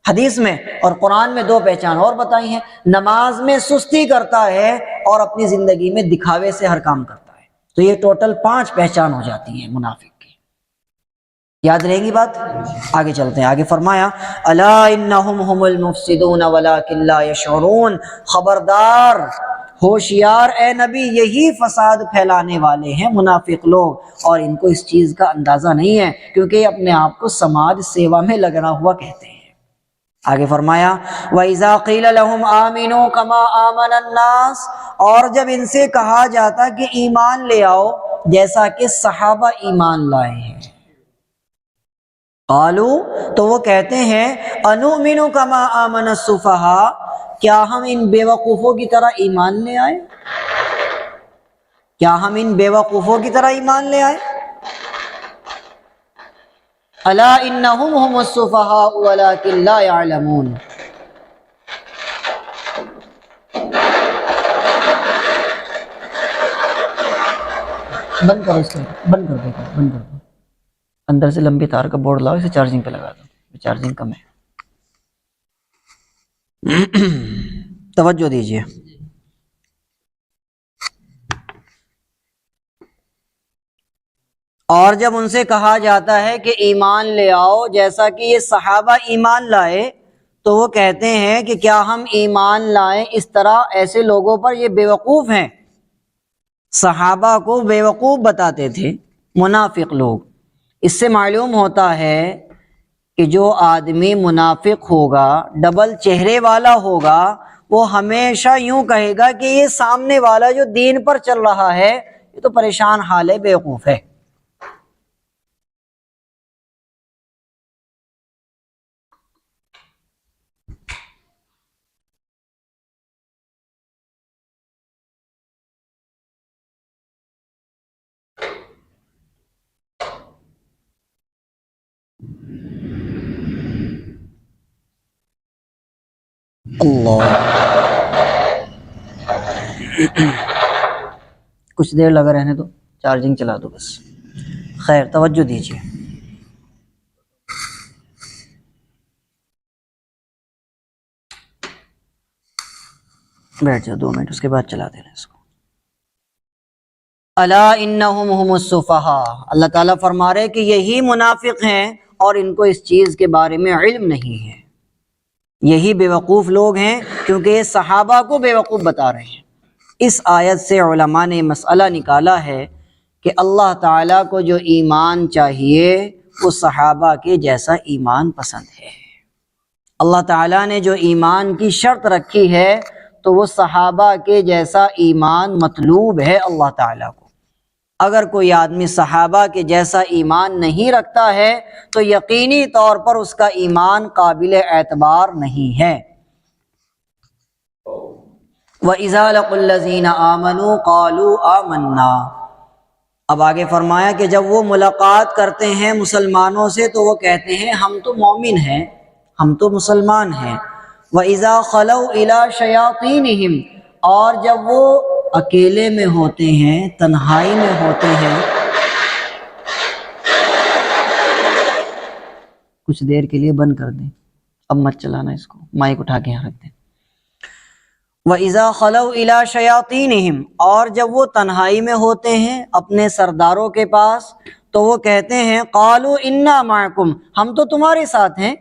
حدیث میں، اور قرآن میں 2 پہچان اور بتائی ہیں۔ نماز میں سستی کرتا ہے اور اپنی زندگی میں دکھاوے سے ہر کام کرتا ہے، تو یہ ٹوٹل 5 پہچان ہو جاتی ہیں منافق کی۔ یاد رہے گی بات؟ آگے چلتے ہیں، آگے فرمایا الا انہم هم المفسدون ولکن لا یشعرون، خبردار، ہوشیار اے نبی، یہی فساد پھیلانے والے ہیں منافق لوگ، اور ان کو اس چیز کا اندازہ نہیں ہے، کیونکہ یہ اپنے آپ کو سماج سیوا میں لگنا ہوا کہتے ہیں۔ آگے فرمایا وَإِذَا قِيلَ لَهُمْ آمِنُوا كَمَا آمَنَ النَّاسِ، اور جب ان سے کہا جاتا کہ ایمان لے آؤ جیسا کہ صحابہ ایمان لائے ہیں، قالوا، تو وہ کہتے ہیں أَنُؤْمِنُ كَمَا آمَنَ السُّفَهَاءُ، کیا ہم ان بے وقوفوں کی طرح ایمان لے آئے؟ کیا ہم ان بے وقوفوں کی طرح ایمان لے آئے؟ الا انہم هم السفہاء ولکن لا يعلمون، بند کرو اس کو، بند کر دو، بند کر دو، اندر سے لمبی تار کا بورڈ لاؤ، اسے چارجنگ پہ لگا دو، چارجنگ کم ہے۔ توجہ دیجیے، اور جب ان سے کہا جاتا ہے کہ ایمان لے آؤ جیسا کہ یہ صحابہ ایمان لائے، تو وہ کہتے ہیں کہ کیا ہم ایمان لائیں اس طرح؟ ایسے لوگوں پر یہ بے وقوف ہیں، صحابہ کو بے وقوف بتاتے تھے منافق لوگ۔ اس سے معلوم ہوتا ہے کہ جو آدمی منافق ہوگا، ڈبل چہرے والا ہوگا، وہ ہمیشہ یوں کہے گا کہ یہ سامنے والا جو دین پر چل رہا ہے یہ تو پریشان حال ہے، بے وقوف ہے۔ اللہ، کچھ دیر لگا رہنے دو، چارجنگ چلا دو بس۔ خیر توجہ دیجیے، بیٹھ جاؤ 2 منٹ، اس کے بعد چلا دینا اس کو۔ الا انہم هم السفہاء، اللہ تعالیٰ فرما رہے کہ یہی منافق ہیں اور ان کو اس چیز کے بارے میں علم نہیں ہے، یہی بیوقوف لوگ ہیں، کیونکہ یہ صحابہ کو بیوقوف بتا رہے ہیں۔ اس آیت سے علماء نے مسئلہ نکالا ہے کہ اللہ تعالیٰ کو جو ایمان چاہیے وہ صحابہ کے جیسا ایمان پسند ہے۔ اللہ تعالیٰ نے جو ایمان کی شرط رکھی ہے تو وہ صحابہ کے جیسا ایمان مطلوب ہے اللہ تعالیٰ کو۔ اگر کوئی آدمی صحابہ کے جیسا ایمان نہیں رکھتا ہے تو یقینی طور پر اس کا ایمان قابل اعتبار نہیں ہے۔ وَإِذَا لَقُوا الَّذِينَ آمَنُوا قَالُوا آمَنَّا، اب آگے فرمایا کہ جب وہ ملاقات کرتے ہیں مسلمانوں سے تو وہ کہتے ہیں ہم تو مومن ہیں، ہم تو مسلمان ہیں۔ وَإِذَا خَلَوْا إِلَىٰ شَيَاطِينِهِمْ، اور جب وہ اکیلے میں ہوتے ہیں، تنہائی میں ہوتے ہیں، کچھ دیر کے لیے بند کر دیں، اب مت چلانا اس کو، مائک اٹھا کے یہاں رکھ دیں۔ وَإِذَا خَلَوْا إِلَىٰ شَيَاطِينِهِمْ، اور جب وہ تنہائی میں ہوتے ہیں اپنے سرداروں کے پاس تو وہ کہتے ہیں قَالُوا إِنَّا مَعَكُمْ، ہم تو تمہارے ساتھ ہیں،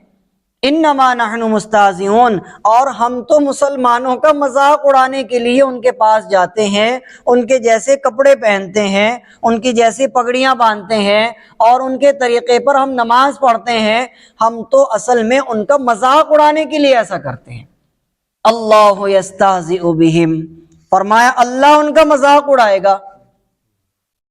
انما نحن مستہزئون، اور ہم تو مسلمانوں کا مذاق اڑانے کے لیے ان کے پاس جاتے ہیں، ان کے جیسے کپڑے پہنتے ہیں، ان کی جیسی پگڑیاں باندھتے ہیں اور ان کے طریقے پر ہم نماز پڑھتے ہیں، ہم تو اصل میں ان کا مذاق اڑانے کے لیے ایسا کرتے ہیں۔ اللہ یستہزئ بہم، فرمایا اللہ ان کا مذاق اڑائے گا،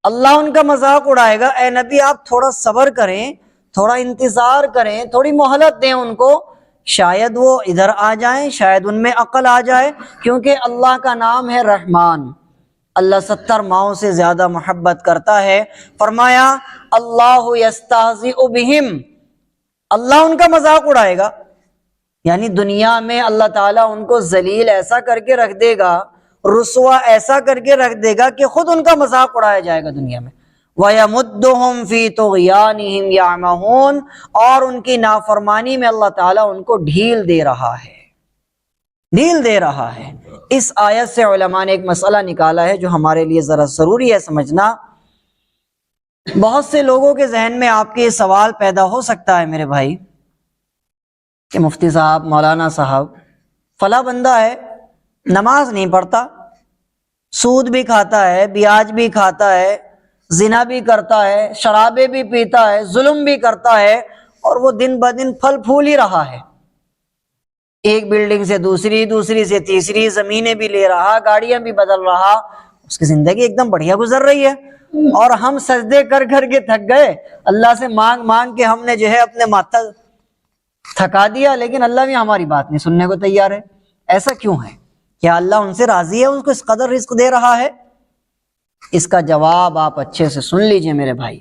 اللہ ان کا مذاق اڑائے گا۔ اے نبی آپ تھوڑا صبر کریں، تھوڑا انتظار کریں، تھوڑی مہلت دیں ان کو، شاید وہ ادھر آ جائیں، شاید ان میں عقل آ جائے، کیونکہ اللہ کا نام ہے رحمان، اللہ 70 ماؤں سے زیادہ محبت کرتا ہے۔ فرمایا اللہ یستہزئ بہم، اللہ ان کا مذاق اڑائے گا، یعنی دنیا میں اللہ تعالیٰ ان کو ذلیل ایسا کر کے رکھ دے گا، رسوا ایسا کر کے رکھ دے گا کہ خود ان کا مذاق اڑایا جائے گا دنیا میں۔ وَيَمُدُّهُمْ فِي طُغْيَانِهِمْ يَعْمَهُونَ، اور ان کی نافرمانی میں اللہ تعالیٰ ان کو ڈھیل دے رہا ہے، ڈھیل دے رہا ہے۔ اس آیت سے علماء نے ایک مسئلہ نکالا ہے جو ہمارے لیے ذرا ضروری ہے سمجھنا۔ بہت سے لوگوں کے ذہن میں آپ کے یہ سوال پیدا ہو سکتا ہے میرے بھائی کہ مفتی صاحب، مولانا صاحب، فلاں بندہ ہے، نماز نہیں پڑھتا، سود بھی کھاتا ہے، بیاج بھی کھاتا ہے، زنا بھی کرتا ہے، شرابیں بھی پیتا ہے، ظلم بھی کرتا ہے، اور وہ دن بدن پھل پھول ہی رہا ہے، ایک بلڈنگ سے دوسری، دوسری سے تیسری، زمینیں بھی لے رہا، گاڑیاں بھی بدل رہا، اس کی زندگی ایک دم بڑھیا گزر رہی ہے، اور ہم سجدے کر کر کے تھک گئے، اللہ سے مانگ مانگ کے ہم نے جو ہے اپنے ماتھا تھکا دیا، لیکن اللہ بھی ہماری بات نہیں سننے کو تیار ہے۔ ایسا کیوں ہے؟ کیا اللہ ان سے راضی ہے، ان کو اس قدر رزق دے رہا ہے؟ اس کا جواب آپ اچھے سے سن لیجئے میرے بھائی۔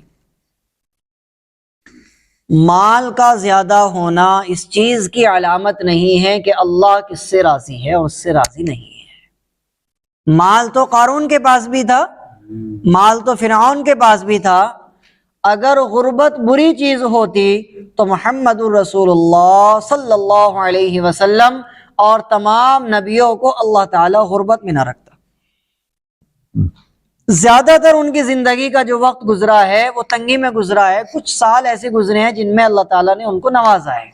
مال کا زیادہ ہونا اس چیز کی علامت نہیں ہے کہ اللہ کس سے راضی ہے اور اس سے راضی نہیں ہے۔ مال تو قارون کے پاس بھی تھا، مال تو فرعون کے پاس بھی تھا۔ اگر غربت بری چیز ہوتی تو محمد الرسول اللہ صلی اللہ علیہ وسلم اور تمام نبیوں کو اللہ تعالیٰ غربت میں نہ رکھتا۔ زیادہ تر ان کی زندگی کا جو وقت گزرا ہے وہ تنگی میں گزرا ہے، کچھ سال ایسے گزرے ہیں جن میں اللہ تعالیٰ نے ان کو نوازا ہے۔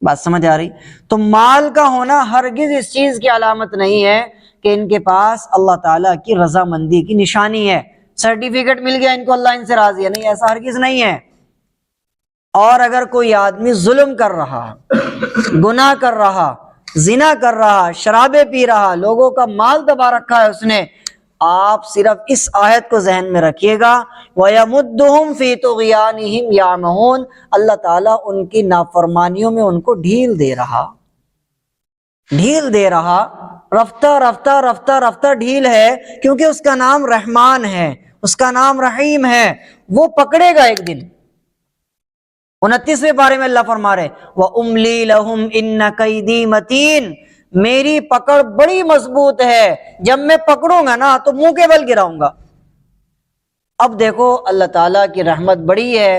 بات سمجھ آ رہی؟ تو مال کا ہونا ہرگز اس چیز کی علامت نہیں ہے کہ ان کے پاس اللہ تعالیٰ کی رضامندی کی نشانی ہے، سرٹیفکیٹ مل گیا ان کو اللہ ان سے راضی ہے، نہیں، ایسا ہرگز نہیں ہے۔ اور اگر کوئی آدمی ظلم کر رہا، گناہ کر رہا، زنا کر رہا، شرابیں پی رہا، لوگوں کا مال دبا رکھا ہے اس نے، آپ صرف اس آیت کو ذہن میں رکھیے گا، وَيَمُدُّهُمْ فِي طُغْيَانِهِمْ يَعْمَهُونَ، اللہ تعالیٰ ان کی نافرمانیوں میں ان کو ڈھیل دے رہا، ڈھیل دے رہا، رفتہ رفتہ رفتہ رفتہ ڈھیل ہے، کیونکہ اس کا نام رحمان ہے، اس کا نام رحیم ہے، وہ پکڑے گا ایک دن۔ 29ویں پارے میں اللہ فرما رہے وَأُمْلِي لَهُمْ إِنَّ كَيْدِي مَتِينٌ، میری پکڑ بڑی مضبوط ہے، جب میں پکڑوں گا نا تو منہ کے بل گراؤں گا۔ اب دیکھو اللہ تعالیٰ کی رحمت بڑی ہے،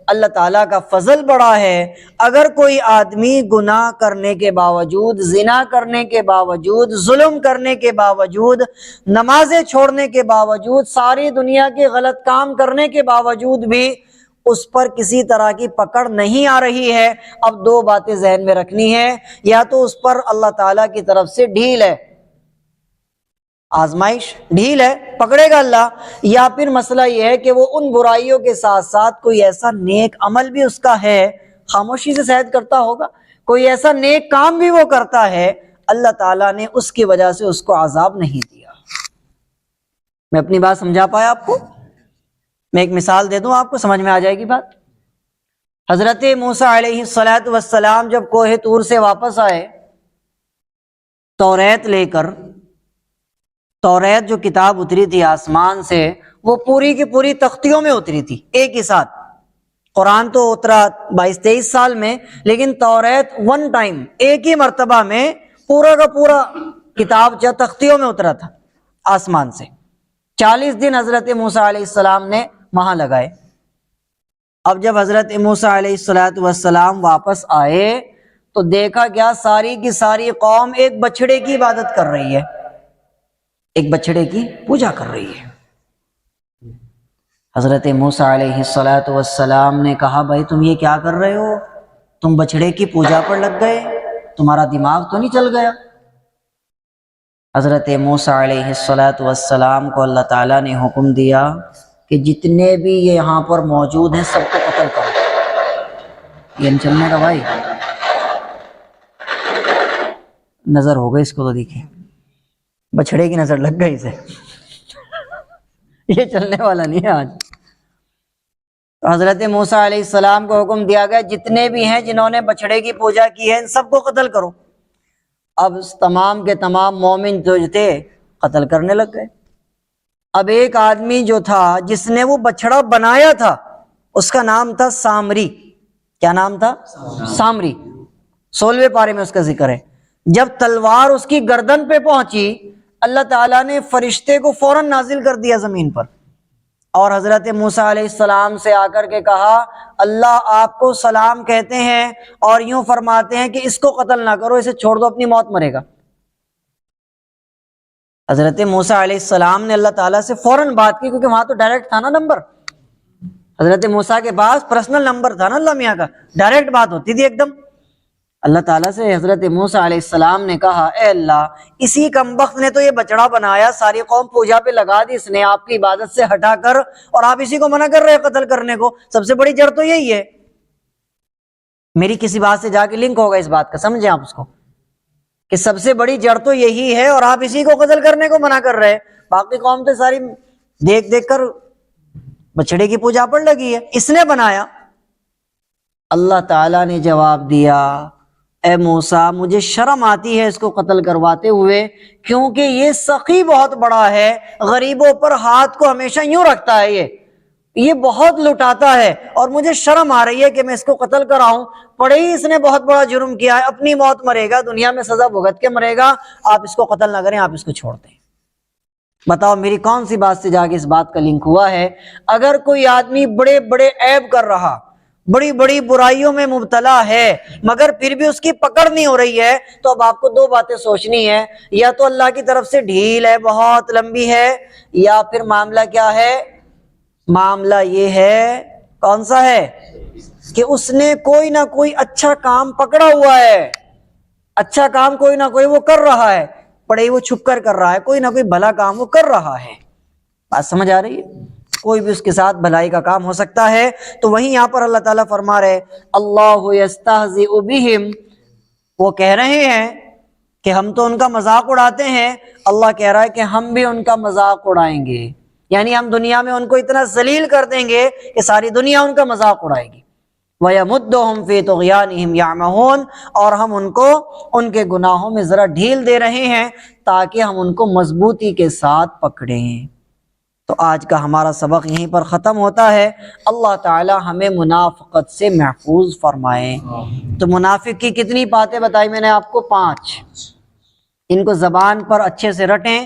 اللہ تعالیٰ کا فضل بڑا ہے۔ اگر کوئی آدمی گناہ کرنے کے باوجود، زنا کرنے کے باوجود، ظلم کرنے کے باوجود، نمازیں چھوڑنے کے باوجود، ساری دنیا کے غلط کام کرنے کے باوجود بھی اس پر کسی طرح کی پکڑ نہیں آ رہی ہے، اب دو باتیں ذہن میں رکھنی ہے، یا تو اس پر اللہ تعالیٰ کی طرف سے ڈھیل ہے، آزمائش ڈھیل ہے، پکڑے گا اللہ، یا پھر مسئلہ یہ ہے کہ وہ ان برائیوں کے ساتھ ساتھ کوئی ایسا نیک عمل بھی اس کا ہے، خاموشی سے سید کرتا ہوگا، کوئی ایسا نیک کام بھی وہ کرتا ہے، اللہ تعالیٰ نے اس کی وجہ سے اس کو عذاب نہیں دیا۔ میں اپنی بات سمجھا پایا آپ کو؟ میں ایک مثال دے دوں، آپ کو سمجھ میں آ جائے گی بات۔ حضرت موسیٰ علیہ السلام جب کوہ طور سے واپس آئے توریت لے کر، توریت جو کتاب اتری تھی آسمان سے، وہ پوری کی پوری تختیوں میں اتری تھی ایک ہی ساتھ۔ قرآن تو اترا 22-23 سال میں، لیکن توریت ون ٹائم، ایک ہی مرتبہ میں پورا کا پورا کتاب جو تختیوں میں اترا تھا آسمان سے۔ 40 دن حضرت موسیٰ علیہ السلام نے وہاں لگائے۔ اب جب حضرت موسیٰ علیہ السلام واپس آئے تو دیکھا کیا، ساری کی ساری قوم ایک بچڑے کی عبادت کر رہی ہے، ایک بچڑے کی پوجا کر رہی ہے۔ حضرت موسیٰ علیہ السلام نے کہا، بھائی تم یہ کیا کر رہے ہو؟ تم بچڑے کی پوجا پر لگ گئے، تمہارا دماغ تو نہیں چل گیا؟ حضرت موسیٰ علیہ السلام کو اللہ تعالیٰ نے حکم دیا کہ جتنے بھی یہ یہاں پر موجود ہیں سب کو قتل کرو۔ یہ نہیں چلنے کا بھائی، نظر ہو گئی اس کو تو دیکھیں، بچڑے کی نظر لگ گئی اسے، یہ چلنے والا نہیں ہے آج۔ حضرت موسیٰ علیہ السلام کو حکم دیا گیا جتنے بھی ہیں جنہوں نے بچڑے کی پوجا کی ہے ان سب کو قتل کرو۔ اب تمام کے تمام مومن جو تھے قتل کرنے لگ گئے۔ اب ایک آدمی جو تھا جس نے وہ بچڑا بنایا تھا، اس کا نام تھا سامری۔ کیا نام تھا؟ سامری۔ 16ویں پارے میں اس کا ذکر ہے۔ جب تلوار اس کی گردن پہ پہنچی، اللہ تعالیٰ نے فرشتے کو فوراً نازل کر دیا زمین پر، اور حضرت موسیٰ علیہ السلام سے آ کر کے کہا، اللہ آپ کو سلام کہتے ہیں اور یوں فرماتے ہیں کہ اس کو قتل نہ کرو، اسے چھوڑ دو، اپنی موت مرے گا۔ حضرت موسیٰ علیہ السلام نے اللہ تعالیٰ سے فوراً بات کی، کیونکہ وہاں تو ڈائریکٹ تھا نا نمبر، حضرت موسیٰ کے پاس پرسنل نمبر تھا نا اللہ میاں کا، ڈائریکٹ بات ہوتی تھی ایک دم۔ اللہ تعالیٰ سے حضرت موسیٰ علیہ السلام نے کہا، اے اللہ، اسی کمبخت نے تو یہ بچڑا بنایا، ساری قوم پوجا پہ لگا دی اس نے، آپ کی عبادت سے ہٹا کر، اور آپ اسی کو منع کر رہے قتل کرنے کو۔ سب سے بڑی جڑ تو یہی ہے۔ میری کسی بات سے جا کے لنک ہوگا اس بات کا، سمجھیں آپ اس کو، کہ سب سے بڑی جڑ تو یہی ہے، اور آپ اسی کو قتل کرنے کو منع کر رہے۔ باقی قوم تو ساری دیکھ دیکھ کر بچڑے کی پوجا پر لگی ہے، اس نے بنایا۔ اللہ تعالیٰ نے جواب دیا، اے موسیٰ مجھے شرم آتی ہے اس کو قتل کرواتے ہوئے، کیونکہ یہ سخی بہت بڑا ہے، غریبوں پر ہاتھ کو ہمیشہ یوں رکھتا ہے، یہ بہت لٹاتا ہے، اور مجھے شرم آ رہی ہے کہ میں اس کو قتل کراؤں۔ پڑے ہی اس نے بہت بڑا جرم کیا ہے، اپنی موت مرے گا، دنیا میں سزا بھگت کے مرے گا، آپ اس کو قتل نہ کریں، آپ اس کو چھوڑ دیں۔ بتاؤ میری کون سی بات سے جا کے اس بات کا لنک ہوا ہے؟ اگر کوئی آدمی بڑے بڑے عیب کر رہا، بڑی بڑی برائیوں میں مبتلا ہے، مگر پھر بھی اس کی پکڑ نہیں ہو رہی ہے، تو اب آپ کو دو باتیں سوچنی ہے، یا تو اللہ کی طرف سے ڈھیل ہے، بہت لمبی ہے، یا پھر معاملہ کیا ہے؟ معاملہ یہ ہے، کون سا ہے؟ کہ اس نے کوئی نہ کوئی اچھا کام پکڑا ہوا ہے، اچھا کام کوئی نہ کوئی وہ کر رہا ہے، پڑے وہ چھپ کر رہا ہے، کوئی نہ کوئی بھلا کام وہ کر رہا ہے۔ بات سمجھ آ رہی ہے؟ کوئی بھی اس کے ساتھ بھلائی کا کام ہو سکتا ہے۔ تو وہیں یہاں پر اللہ تعالیٰ فرما رہے، اللہ یستہزئ بہم، وہ کہہ رہے ہیں کہ ہم تو ان کا مذاق اڑاتے ہیں، اللہ کہہ رہا ہے کہ ہم بھی ان کا مذاق اڑائیں گے، یعنی ہم دنیا میں ان کو اتنا ذلیل کر دیں گے کہ ساری دنیا ان کا مذاق اڑائے گی۔ وَيَمُدُّهُمْ فِي طُغْيَانِهِمْ يَعْمَهُونَ، اور ہم ان کو ان کے گناہوں میں ذرا ڈھیل دے رہے ہیں تاکہ ہم ان کو مضبوطی کے ساتھ پکڑیں۔ تو آج کا ہمارا سبق یہیں پر ختم ہوتا ہے۔ اللہ تعالی ہمیں منافقت سے محفوظ فرمائے۔ تو منافق کی کتنی باتیں بتائی میں نے آپ کو؟ 5۔ ان کو زبان پر اچھے سے رٹیں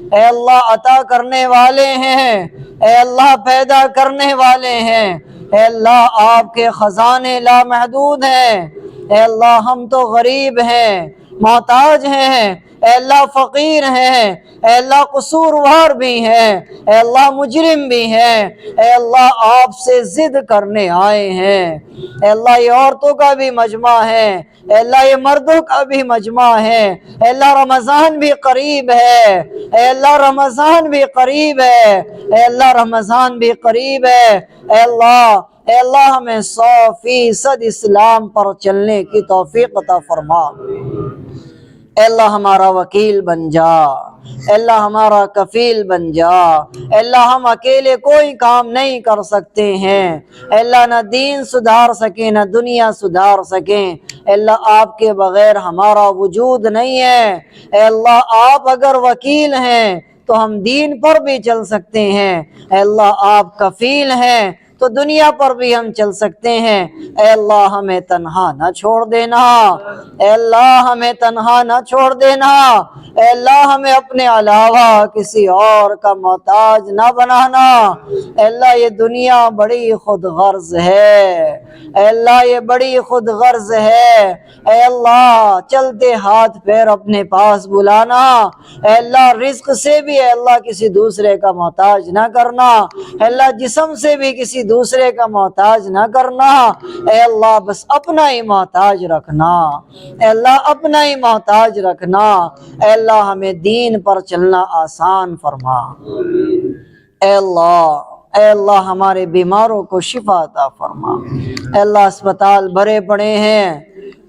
اے اللہ عطا کرنے والے ہیں، اے اللہ پیدا کرنے والے ہیں، اے اللہ آپ کے خزانے لامحدود ہیں، اے اللہ ہم تو غریب ہیں، محتاج ہیں، اے اللہ فقیر ہیں، اے اللہ قصوروار بھی ہیں، اے اللہ مجرم بھی ہیں، اے اللہ آپ سے ضد کرنے آئے ہیں۔ اے اللہ یہ عورتوں کا بھی مجمع ہے، اے اللہ یہ مردوں کا بھی مجمع ہے، اے اللہ رمضان بھی قریب ہے، اے اللہ رمضان بھی قریب ہے، اے اللہ رمضان بھی قریب ہے، اے اللہ ہمیں 100% اسلام پر چلنے کی توفیق عطا فرما۔ اے اللہ ہمارا وکیل بن جا، اے اللہ ہمارا کفیل بن جا، اے اللہ ہم اکیلے کوئی کام نہیں کر سکتے ہیں، اے اللہ نہ دین سدھار سکیں نہ دنیا سدھار سکیں، اے اللہ آپ کے بغیر ہمارا وجود نہیں ہے، اے اللہ آپ اگر وکیل ہیں تو ہم دین پر بھی چل سکتے ہیں، اے اللہ آپ کفیل ہیں تو دنیا پر بھی ہم چل سکتے ہیں، اے اللہ ہمیں تنہا نہ چھوڑ دینا، اے اللہ ہمیں تنہا نہ چھوڑ دینا، اے اللہ ہمیں اپنے علاوہ کسی اور کا محتاج نہ بنانا، اے اللہ یہ دنیا بڑی خود غرض ہے، اے اللہ یہ بڑی خود غرض ہے، اے اللہ چلتے ہاتھ پیر اپنے پاس بلانا، اے اللہ رزق سے بھی اے اللہ کسی دوسرے کا محتاج نہ کرنا، اے اللہ جسم سے بھی کسی دوسرے کا محتاج نہ کرنا، اے اللہ بس اپنا ہی محتاج رکھنا، اے اللہ اپنا ہی محتاج رکھنا، اے اللہ ہمیں دین پر چلنا آسان فرما، اے اللہ ہمارے بیماروں کو شفا عطا فرما، اے اللہ اسپتال بھرے پڑے ہیں،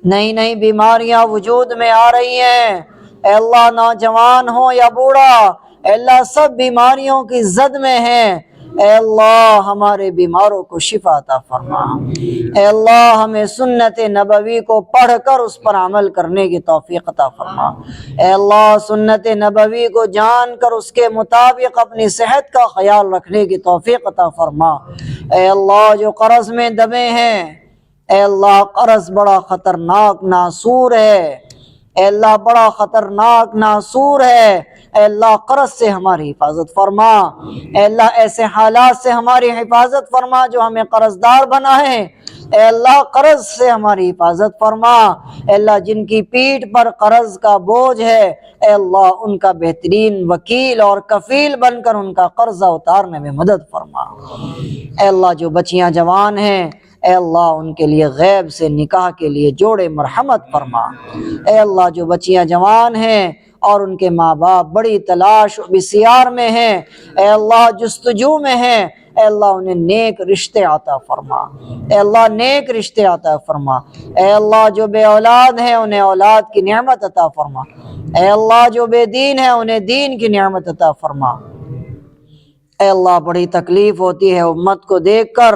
نئی نئی بیماریاں وجود میں آ رہی ہیں، اے اللہ نوجوان ہو یا بوڑھا، اے اللہ سب بیماریوں کی زد میں ہیں، اے اللہ ہمارے بیماروں کو شفا عطا فرما، اے اللہ ہمیں سنت نبوی کو پڑھ کر اس پر عمل کرنے کی توفیق عطا فرما، اے اللہ سنت نبوی کو جان کر اس کے مطابق اپنی صحت کا خیال رکھنے کی توفیق عطا فرما، اے اللہ جو قرض میں دبے ہیں، اے اللہ قرض بڑا خطرناک ناسور ہے، اے اللہ بڑا خطرناک ناسور ہے، اے اللہ قرض سے ہماری حفاظت فرما، اے اللہ ایسے حالات سے ہماری حفاظت فرما جو ہمیں قرض دار بنائے، اے اللہ قرض سے ہماری حفاظت فرما، اے اللہ جن کی پیٹھ پر قرض کا بوجھ ہے، اے اللہ ان کا بہترین وکیل اور کفیل بن کر ان کا قرضہ اتارنے میں مدد فرما، اے اللہ جو بچیاں جوان ہیں اے اللہ ان کے لیے غیب سے نکاح کے لیے جوڑے مرحمت فرما، اے اللہ جو بچیاں جوان ہیں اور ان کے ماں باپ بڑی تلاش و بسیار میں ہیں، اے اللہ جستجو میں ہیں، اے اللہ انہیں نیک رشتے عطا فرما، اے اللہ نیک رشتے عطا فرما، اے اللہ جو بے اولاد ہیں انہیں اولاد کی نعمت عطا فرما، اے اللہ جو بے دین ہیں انہیں دین کی نعمت عطا فرما، اے اللہ بڑی تکلیف ہوتی ہے امت کو دیکھ کر،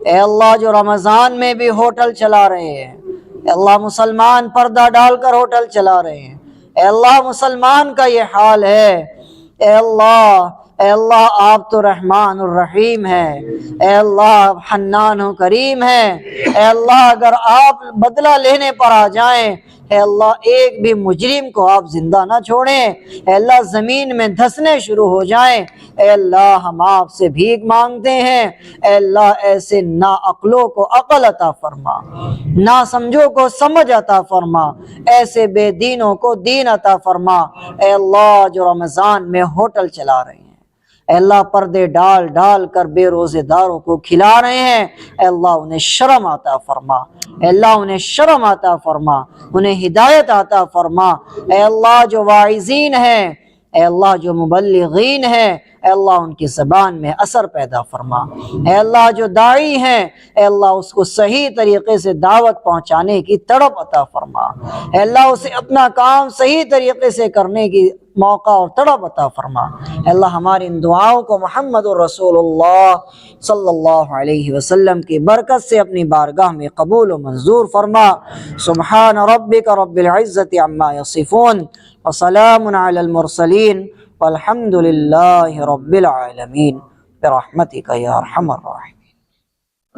اے اللہ جو رمضان میں بھی ہوٹل چلا رہے ہیں، اے اللہ مسلمان پردہ ڈال کر ہوٹل چلا رہے ہیں، اے اللہ مسلمان کا یہ حال ہے، اے اللہ آپ تو رحمان الرحیم ہے، اے اللہ حنان و کریم ہے، اے اللہ اگر آپ بدلہ لینے پر آ جائیں، اے اللہ ایک بھی مجرم کو آپ زندہ نہ چھوڑیں، اے اللہ زمین میں دھسنے شروع ہو جائیں، اے اللہ ہم آپ سے بھیک مانگتے ہیں، اے اللہ ایسے ناعقلوں کو عقل عطا فرما، ناسمجھوں کو سمجھ عطا فرما، ایسے بے دینوں کو دین عطا فرما، اے اللہ جو رمضان میں ہوٹل چلا رہے ہیں، اے اللہ پردے ڈال ڈال کر بے روزے داروں کو کھلا رہے ہیں، اے اللہ انہیں شرم عطا فرما، اے اللہ انہیں شرم عطا فرما، انہیں ہدایت عطا فرما، اے اللہ جو واعظین ہیں، اے اللہ جو مبلغین ہیں، اے اللہ ان کی زبان میں اثر پیدا فرما، اے اللہ جو داعی ہیں، اے اللہ اس کو صحیح طریقے سے دعوت پہنچانے کی تڑپ عطا فرما، اے اللہ اسے اپنا کام صحیح طریقے سے کرنے کی موقع اور تڑپ عطا فرما، اے اللہ ہماری ان دعاؤں کو محمد رسول اللہ صلی اللہ علیہ وسلم کی برکت سے اپنی بارگاہ میں قبول و منظور فرما، سبحان ربک رب العزت عما یصفون وسلام علی المرسلین والحمد للہ رب العالمین برحمتک یا ارحم الراحمین۔